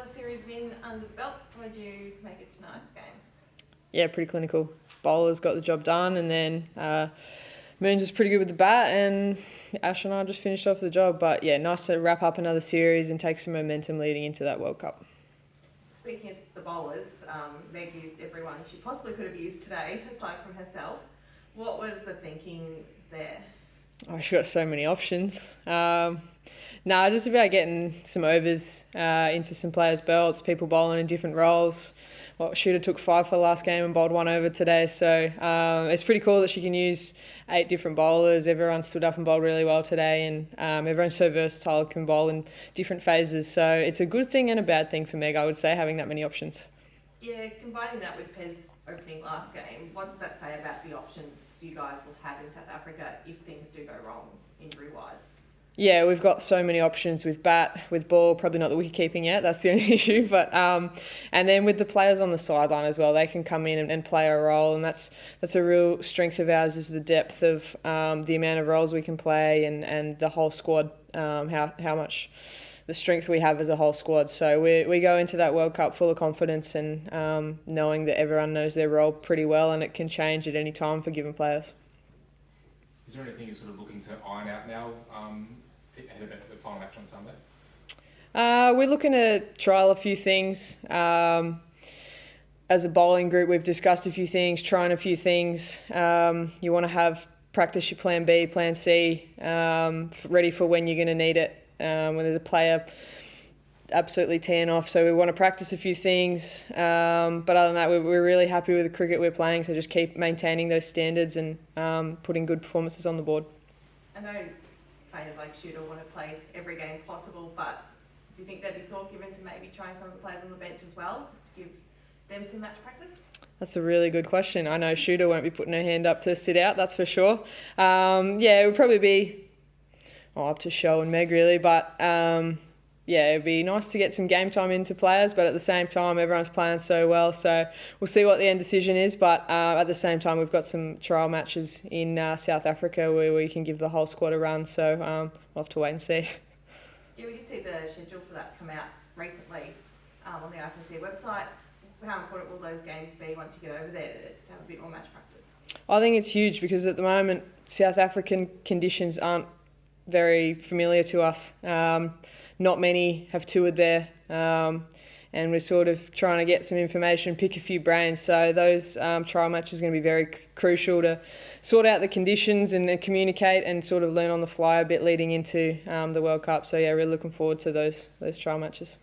Another series win under the belt. How did you make it tonight's game? Yeah, pretty clinical. Bowlers got the job done, and then Moons was pretty good with the bat, and Ash and I just finished off the job. But yeah, nice to wrap up another series and take some momentum leading into that World Cup. Speaking of the bowlers, Meg used everyone she possibly could have used today, aside from herself. What was the thinking there? Oh, she got so many options. Just about getting some overs into some players' belts, people bowling in different roles. Well, Shooter took 5 for the last game and bowled 1 over today, so it's pretty cool that she can use 8 different bowlers. Everyone stood up and bowled really well today, and everyone's so versatile, can bowl in different phases. So it's a good thing and a bad thing for Meg, I would say, having that many options. Yeah, combining that with Pez opening last game, what does that say about the options you guys will have in South Africa if things do go wrong injury-wise? Yeah, we've got so many options with bat, with ball, probably not the wicket keeping yet, that's the only issue. But and then with the players on the sideline as well, they can come in and play a role, and that's a real strength of ours, is the depth of the amount of roles we can play, and the whole squad, how much the strength we have as a whole squad. So we go into that World Cup full of confidence, and knowing that everyone knows their role pretty well, and it can change at any time for given players. Is there anything you're sort of looking to iron out now ahead of the final match on Sunday? We're looking to trial a few things. As a bowling group, we've discussed a few things, trying a few things. You want to have practice your plan B, plan C, ready for when you're going to need it. When there's a player absolutely teeing off, so we want to practice a few things. But other than that, we're really happy with the cricket we're playing, so just keep maintaining those standards and putting good performances on the board. I know players like Shooter want to play every game possible, but do you think there'd be thought given to maybe trying some of the players on the bench as well, just to give them some match practice? That's a really good question. I know Shooter won't be putting her hand up to sit out, that's for sure. It would probably be up to Show and Meg really, but it'd be nice to get some game time into players, but at the same time, everyone's playing so well, so we'll see what the end decision is. But at the same time, we've got some trial matches in South Africa where we can give the whole squad a run, so we'll have to wait and see. Yeah, we did see the schedule for that come out recently on the ICC website. How important will those games be once you get over there to have a bit more match practice? I think it's huge, because at the moment, South African conditions aren't very familiar to us. Not many have toured there, and we're sort of trying to get some information, pick a few brains. So those trial matches are going to be very crucial to sort out the conditions and then communicate and sort of learn on the fly a bit leading into the World Cup. So yeah, really looking forward to those trial matches.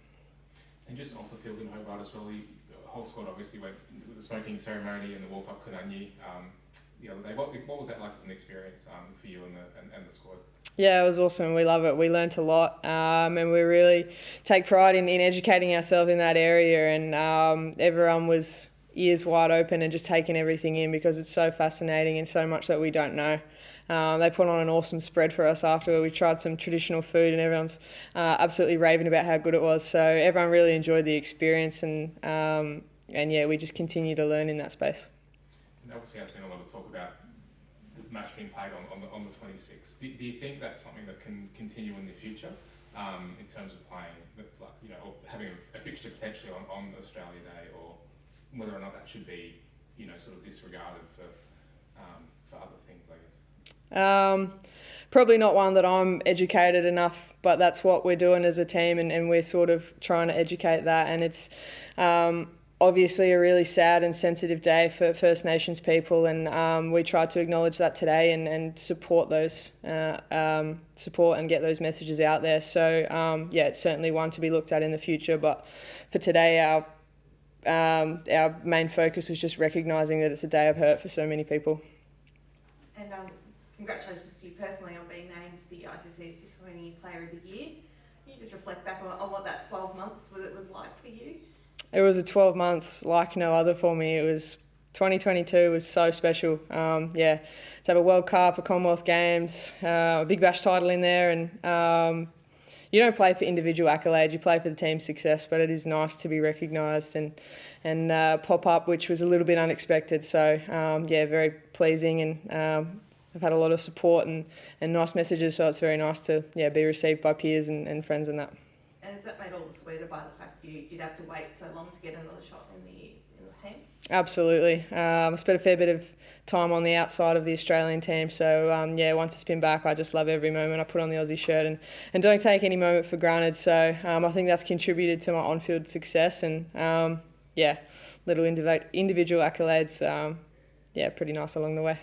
And just off the field in Hobart as well, the whole squad obviously went with the smoking ceremony and the walk up Kunanyi the other day. What was that like as an experience for you and the squad? Yeah, it was awesome. We love it. We learnt a lot, and we really take pride in educating ourselves in that area, and everyone was ears wide open and just taking everything in, because it's so fascinating and so much that we don't know. They put on an awesome spread for us after. We tried some traditional food, and everyone's absolutely raving about how good it was. So everyone really enjoyed the experience, and we just continue to learn in that space. And obviously, there's been a lot of talk about the match being played on the 26th. Do you think that's something that can continue in the future in terms of playing, or having a fixture potentially on Australia Day, or whether or not that should be, sort of disregarded for other things, I guess? Probably not one that I'm educated enough, but that's what we're doing as a team, and we're sort of trying to educate that. And it's obviously a really sad and sensitive day for First Nations people, and we tried to acknowledge that today and support those support and get those messages out there. So it's certainly one to be looked at in the future, but for today our main focus was just recognising that it's a day of hurt for so many people. And congratulations to you personally on being named the ICC's T20I Player of the Year. Can you just reflect back on what that 12 months was like for you? It was a 12 months like no other for me. It was 2022 was so special. To have a World Cup, a Commonwealth Games, a Big Bash title in there, and you don't play for individual accolades, you play for the team's success, but it is nice to be recognised and pop up, which was a little bit unexpected. So very pleasing, and I've had a lot of support and nice messages, so it's very nice to be received by peers and friends and that. And is that made all the sweeter by the fact you did have to wait so long to get another shot in the team? Absolutely. I spent a fair bit of time on the outside of the Australian team, so once it's been back, I just love every moment I put on the Aussie shirt and don't take any moment for granted. So I think that's contributed to my on-field success, and little individual accolades, pretty nice along the way.